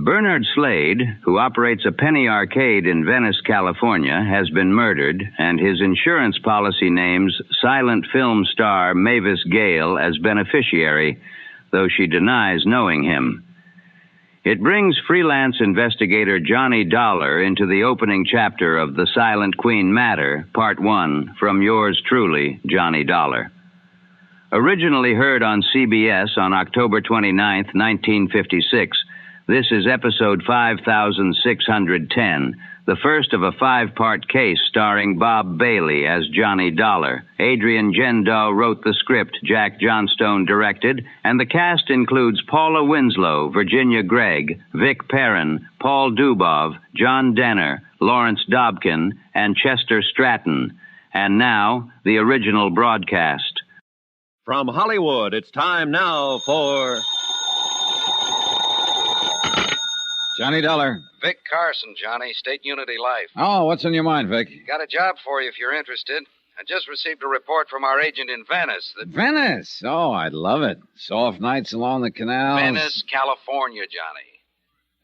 Bernard Slade, who operates a penny arcade in Venice, California, has been murdered, and his insurance policy names silent film star Mavis Gale as beneficiary, though she denies knowing him. It brings freelance investigator Johnny Dollar into the opening chapter of The Silent Queen Matter, Part 1, from yours truly, Johnny Dollar. Originally heard on CBS on October 29, 1956, this is episode 5610, the first of a 5-part case starring Bob Bailey as Johnny Dollar. Adrian Gendot wrote the script, Jack Johnstone directed, and the cast includes Paula Winslow, Virginia Gregg, Vic Perrin, Paul Dubov, John Denner, Lawrence Dobkin, and Chester Stratton. And now, the original broadcast. From Hollywood, it's time now for... Johnny Dollar. Vic Carson, Johnny, State Unity Life. Oh, what's on your mind, Vic? Got a job for you if you're interested. I just received a report from our agent in Venice that... Venice? Oh, I'd love it. Soft nights along the canal. Venice, California,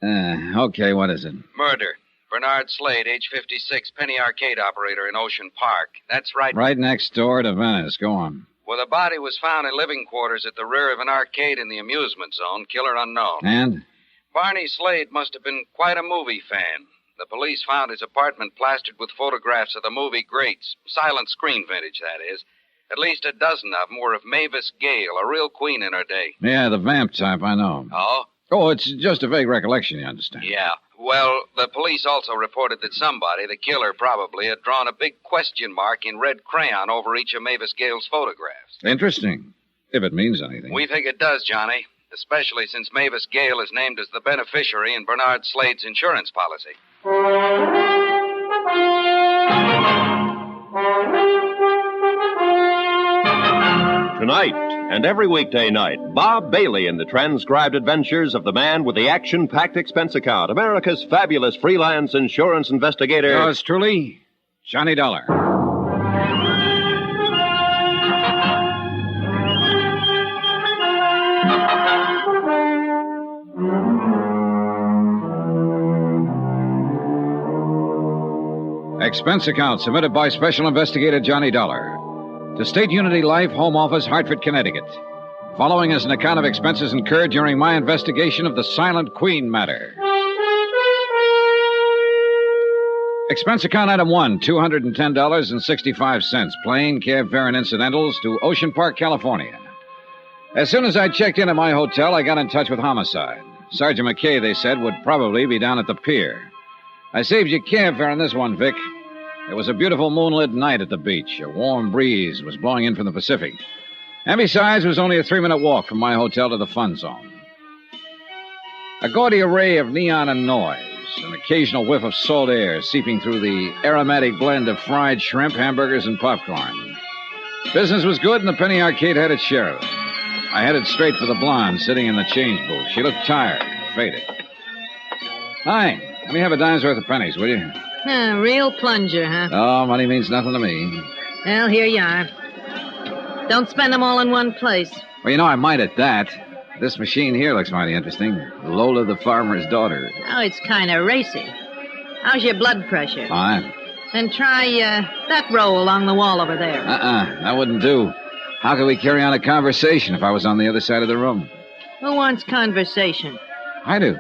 Johnny. Okay, what is it? Murder. Bernard Slade, age 56, penny arcade operator in Ocean Park. That's right. Right next door to Venice. Go on. Well, the body was found in living quarters at the rear of an arcade in the amusement zone. Killer unknown. And? Barney Slade must have been quite a movie fan. The police found his apartment plastered with photographs of the movie greats. Silent screen vintage, that is. At least a dozen of them were of Mavis Gale, a real queen in her day. Yeah, the vamp type, I know. Oh? Oh, it's just a vague recollection, you understand. Yeah. Well, the police also reported that somebody, the killer probably, had drawn a big question mark in red crayon over each of Mavis Gale's photographs. Interesting. If it means anything. We think it does, Johnny. Especially since Mavis Gale is named as the beneficiary in Bernard Slade's insurance policy. Tonight and every weekday night, Bob Bailey in the transcribed adventures of the man with the action-packed expense account, America's fabulous freelance insurance investigator. Yours truly, Johnny Dollar. Expense account submitted by Special Investigator Johnny Dollar to State Unity Life, Home Office, Hartford, Connecticut. Following is an account of expenses incurred during my investigation of the Silent Queen matter. Expense account item 1, $210.65, plane, cab fare, and incidentals to Ocean Park, California. As soon as I checked in at my hotel, I got in touch with Homicide. Sergeant McKay, they said, would probably be down at the pier. I saved you cab fare on this one, Vic. It was a beautiful moonlit night at the beach. A warm breeze was blowing in from the Pacific. And besides, it was only a 3-minute walk from my hotel to the fun zone. A gaudy array of neon and noise, an occasional whiff of salt air seeping through the aromatic blend of fried shrimp, hamburgers, and popcorn. Business was good, and the penny arcade had its share of it. I headed straight for the blonde sitting in the change booth. She looked tired, faded. Hi. Let me have a dime's worth of pennies, will you? Real plunger, huh? Oh, money means nothing to me. Well, here you are. Don't spend them all in one place. Well, you know, I might at that. This machine here looks mighty interesting. Lola the farmer's daughter. Oh, it's kind of racy. How's your blood pressure? Fine. Then try that row along the wall over there. That wouldn't do. How could we carry on a conversation if I was on the other side of the room? Who wants conversation? I do.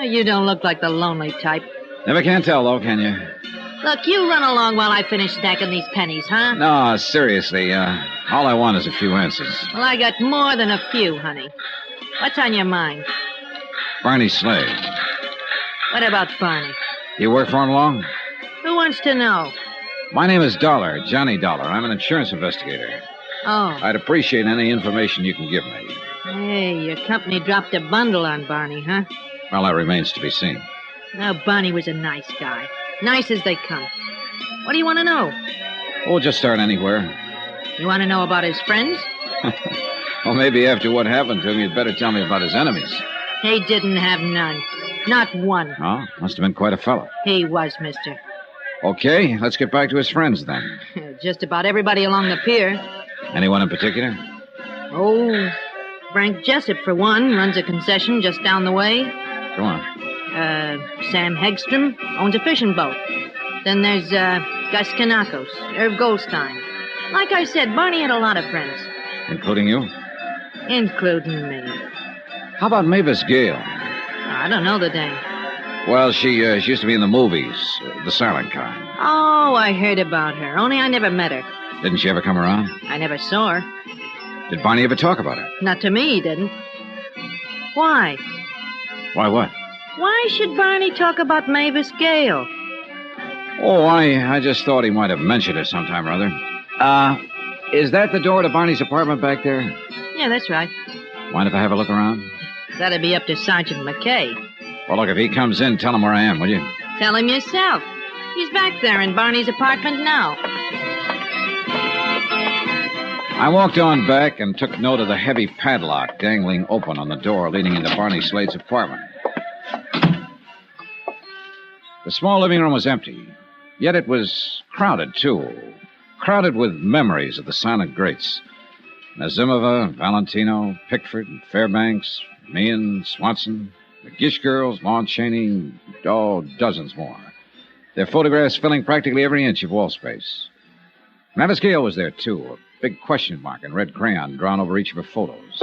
You don't look like the lonely type. Never can tell, though, can you? Look, you run along while I finish stacking these pennies, huh? No, seriously. All I want is a few answers. Well, I got more than a few, honey. What's on your mind? Barney Slade. What about Barney? You work for him long? Who wants to know? My name is Dollar, Johnny Dollar. I'm an insurance investigator. Oh. I'd appreciate any information you can give me. Hey, your company dropped a bundle on Barney, huh? Well, that remains to be seen. Now, Barney was a nice guy. Nice as they come. What do you want to know? We'll just start anywhere. You want to know about his friends? Well, maybe after what happened to him, you'd better tell me about his enemies. He didn't have none. Not one. Oh, must have been quite a fellow. He was, mister. Okay, let's get back to his friends then. Just about everybody along the pier. Anyone in particular? Oh, Frank Jessup, for one, runs a concession just down the way. Go on. Sam Hegstrom owns a fishing boat. Then there's Gus Kanakos, Irv Goldstein. Like I said, Barney had a lot of friends. Including you? Including me. How about Mavis Gale? I don't know the dame. Well, she used to be in the movies, the silent kind. Oh, I heard about her, only I never met her. Didn't she ever come around? I never saw her. Did Barney ever talk about her? Not to me, he didn't. Why? Why what? Why should Barney talk about Mavis Gale? Oh, I just thought he might have mentioned it sometime or other. Is that the door to Barney's apartment back there? Yeah, that's right. Mind if I have a look around? That'd be up to Sergeant McKay. Well, look, if he comes in, tell him where I am, will you? Tell him yourself. He's back there in Barney's apartment now. I walked on back and took note of the heavy padlock dangling open on the door leading into Barney Slade's apartment. The small living room was empty, yet it was crowded, too. Crowded with memories of the silent greats. Nazimova, Valentino, Pickford, Fairbanks, Meehan, Swanson, the Gish girls, Lon Chaney, dozens more. Their photographs filling practically every inch of wall space. Mavis Gale was there, too, a big question mark in red crayon drawn over each of her photos.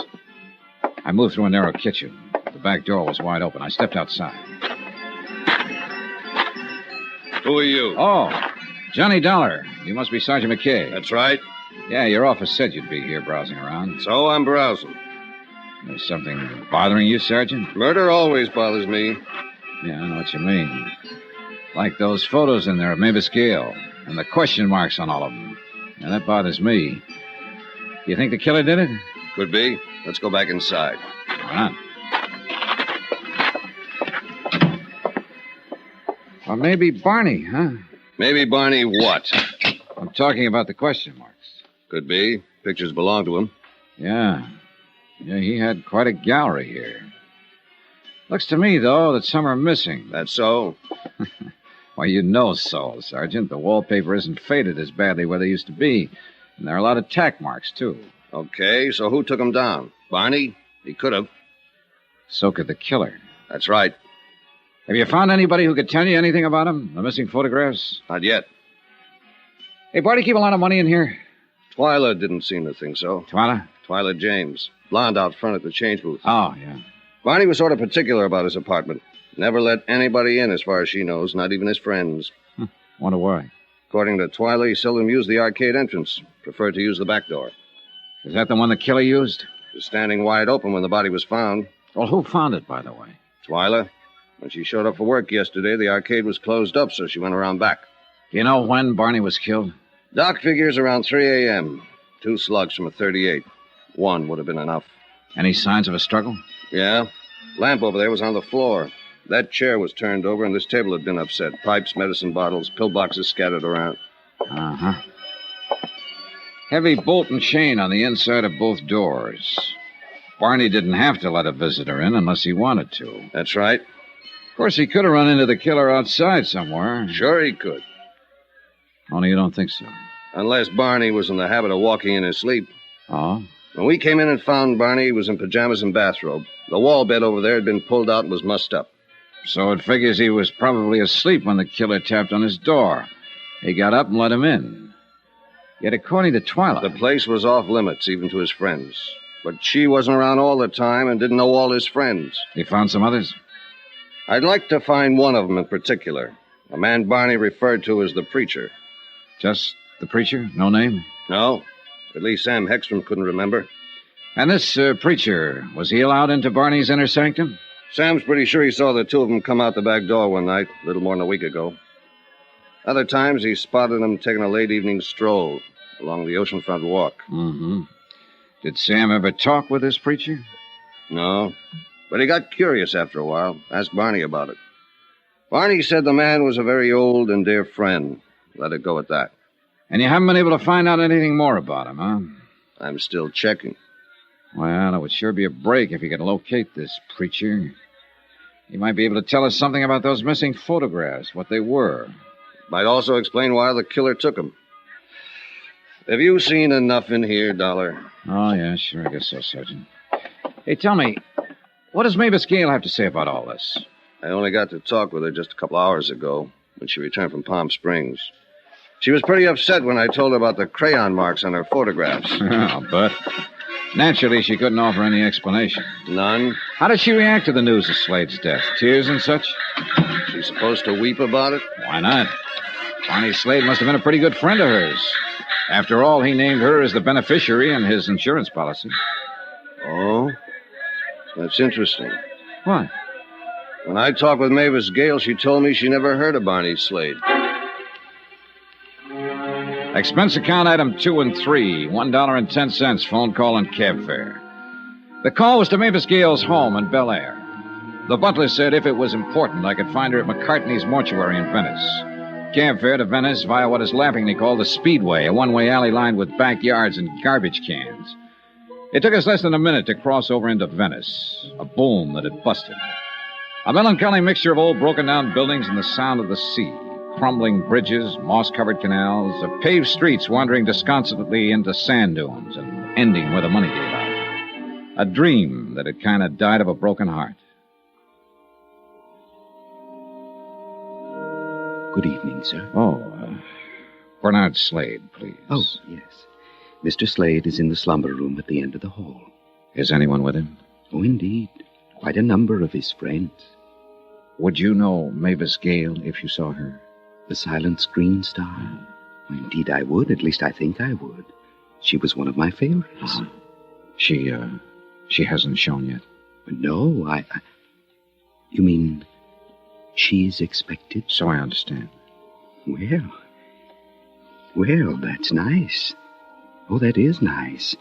I moved through a narrow kitchen. The back door was wide open. I stepped outside. Who are you? Oh, Johnny Dollar. You must be Sergeant McKay. That's right. Yeah, your office said you'd be here browsing around. So I'm browsing. There's something bothering you, Sergeant? Murder always bothers me. Yeah, I know what you mean. Like those photos in there of Mavis Gale and the question marks on all of them. Now, that bothers me. You think the killer did it? Could be. Let's go back inside. Why not? Or maybe Barney, huh? Maybe Barney what? I'm talking about the question marks. Could be. Pictures belong to him. Yeah, he had quite a gallery here. Looks to me, though, that some are missing. That's so? Why, you know so, Sergeant. The wallpaper isn't faded as badly where they used to be. And there are a lot of tack marks, too. Okay, so who took him down? Barney? He could have. So could the killer. That's right. Have you found anybody who could tell you anything about him? The missing photographs? Not yet. Hey, Barney, keep a lot of money in here? Twyla didn't seem to think so. Twyla? Twyla James. Blonde out front at the change booth. Oh, yeah. Barney was sort of particular about his apartment. Never let anybody in as far as she knows, not even his friends. Wonder why. According to Twyla, he seldom used the arcade entrance. Preferred to use the back door. Is that the one the killer used? It was standing wide open when the body was found. Well, who found it, by the way? Twyla. When she showed up for work yesterday, the arcade was closed up, so she went around back. Do you know when Barney was killed? Doc figures around 3 a.m. 2 slugs from a .38. One would have been enough. Any signs of a struggle? Yeah. Lamp over there was on the floor. That chair was turned over, and this table had been upset. Pipes, medicine bottles, pill boxes scattered around. Uh-huh. Heavy bolt and chain on the inside of both doors. Barney didn't have to let a visitor in unless he wanted to. That's right. Of course, he could have run into the killer outside somewhere. Sure he could. Only you don't think so. Unless Barney was in the habit of walking in his sleep. Oh? When we came in and found Barney, he was in pajamas and bathrobe. The wall bed over there had been pulled out and was mussed up. So it figures he was probably asleep when the killer tapped on his door. He got up and let him in. Yet according to Twyla... The place was off limits, even to his friends. But she wasn't around all the time and didn't know all his friends. He found some others? I'd like to find one of them in particular. A man Barney referred to as the preacher. Just the preacher? No name? No. At least Sam Hegstrom couldn't remember. And this preacher, was he allowed into Barney's inner sanctum? Sam's pretty sure he saw the two of them come out the back door one night, a little more than a week ago. Other times, he spotted them taking a late evening stroll along the oceanfront walk. Mm-hmm. Did Sam ever talk with this preacher? No. But he got curious after a while, asked Barney about it. Barney said the man was a very old and dear friend. Let it go at that. And you haven't been able to find out anything more about him, huh? I'm still checking. Well, it would sure be a break if you could locate this preacher. He might be able to tell us something about those missing photographs, what they were. Might also explain why the killer took them. Have you seen enough in here, Dollar? Oh, yeah, sure, I guess so, Sergeant. Hey, tell me, What does Mavis Gale have to say about all this? I only got to talk with her just a couple hours ago when she returned from Palm Springs. She was pretty upset when I told her about the crayon marks on her photographs. But naturally, she couldn't offer any explanation. None? How did she react to the news of Slade's death? Tears and such? She's supposed to weep about it? Why not? Barney Slade must have been a pretty good friend of hers. After all, he named her as the beneficiary in his insurance policy. Oh? That's interesting. What? When I talked with Mavis Gale, she told me she never heard of Barney Slade. Expense account item 2 and 3, $1.10, phone call and cab fare. The call was to Mavis Gale's home in Bel Air. The butler said if it was important, I could find her at McCartney's mortuary in Venice. Cab fare to Venice via what is laughingly called the Speedway, a one-way alley lined with backyards and garbage cans. It took us less than a minute to cross over into Venice, a boom that had busted. A melancholy mixture of old broken-down buildings and the sound of the sea. Crumbling bridges, moss-covered canals, of paved streets wandering disconsolately into sand dunes and ending where the money gave out. A dream that had kind of died of a broken heart. Good evening, sir. Bernard Slade, please. Oh, yes. Mr. Slade is in the slumber room at the end of the hall. Is anyone with him? Oh, indeed. Quite a number of his friends. Would you know Mavis Gale if you saw her? The silent screen star? Indeed, I would. At least I think I would. She was one of my favorites. She hasn't shown yet? No, You mean she's expected? So I understand. Well, that's nice. Oh, that is nice.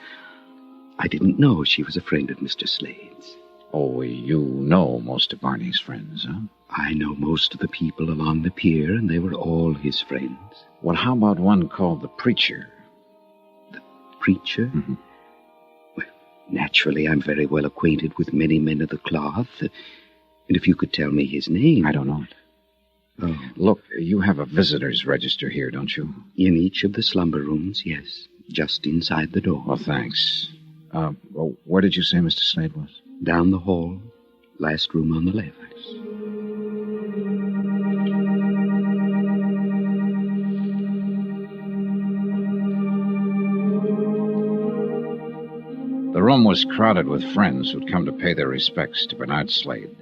I didn't know she was a friend of Mr. Slade's. Oh, you know most of Barney's friends, huh? I know most of the people along the pier, and they were all his friends. Well, how about one called the Preacher? The Preacher? Mm-hmm. Well, naturally, I'm very well acquainted with many men of the cloth. And if you could tell me his name... I don't know it. Oh. Look, you have a visitor's register here, don't you? In each of the slumber rooms, yes. Just inside the door. Well, thanks. Where did you say Mr. Slade was? Down the hall. Last room on the left. The room was crowded with friends who'd come to pay their respects to Bernard Slade.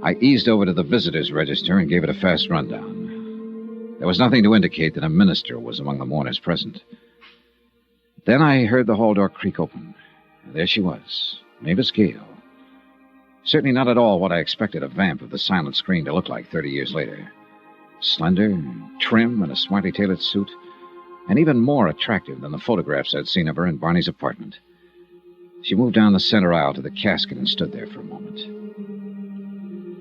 I eased over to the visitor's register and gave it a fast rundown. There was nothing to indicate that a minister was among the mourners present. Then I heard the hall door creak open. And there she was, Mavis Gale. Certainly not at all what I expected a vamp of the silent screen to look like 30 years later. Slender, trim, in a smartly tailored suit, and even more attractive than the photographs I'd seen of her in Barney's apartment. She moved down the center aisle to the casket and stood there for a moment.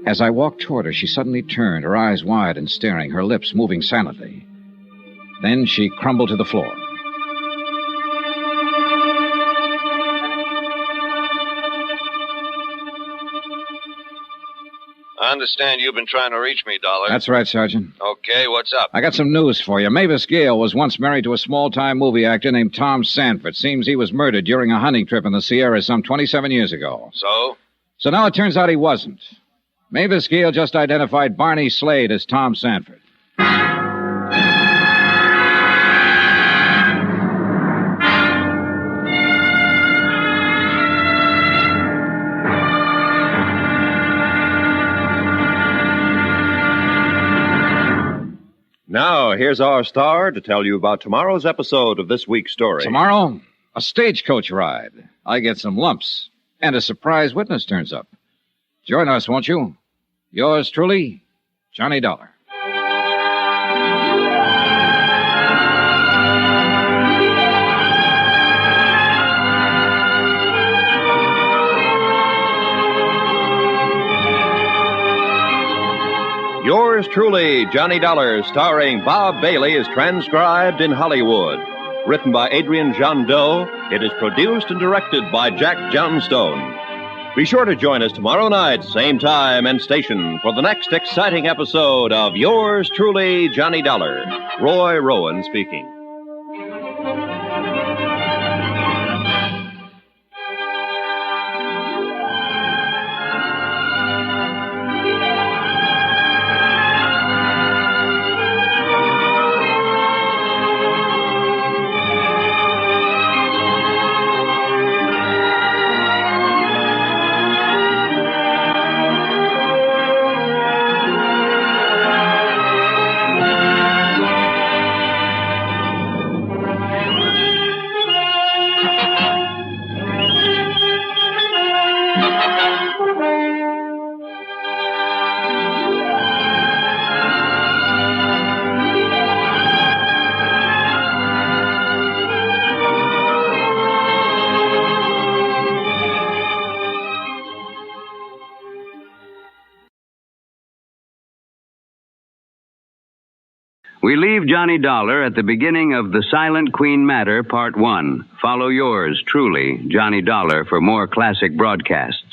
As I walked toward her, she suddenly turned, her eyes wide and staring, her lips moving silently. Then she crumbled to the floor. I understand you've been trying to reach me, Dollar. That's right, Sergeant. Okay, what's up? I got some news for you. Mavis Gale was once married to a small-time movie actor named Tom Sanford. Seems he was murdered during a hunting trip in the Sierras some 27 years ago. So? So now it turns out he wasn't. Mavis Gale just identified Barney Slade as Tom Sanford. Now, here's our star to tell you about tomorrow's episode of this week's story. Tomorrow, a stagecoach ride. I get some lumps, and a surprise witness turns up. Join us, won't you? Yours truly, Johnny Dollar. Yours truly, Johnny Dollar, starring Bob Bailey, is transcribed in Hollywood. Written by Adrian Gendot, it is produced and directed by Jack Johnstone. Be sure to join us tomorrow night, same time and station, for the next exciting episode of Yours truly, Johnny Dollar. Roy Rowan speaking. We leave Johnny Dollar at the beginning of The Silent Queen Matter, Part 1. Follow yours truly, Johnny Dollar, for more classic broadcasts.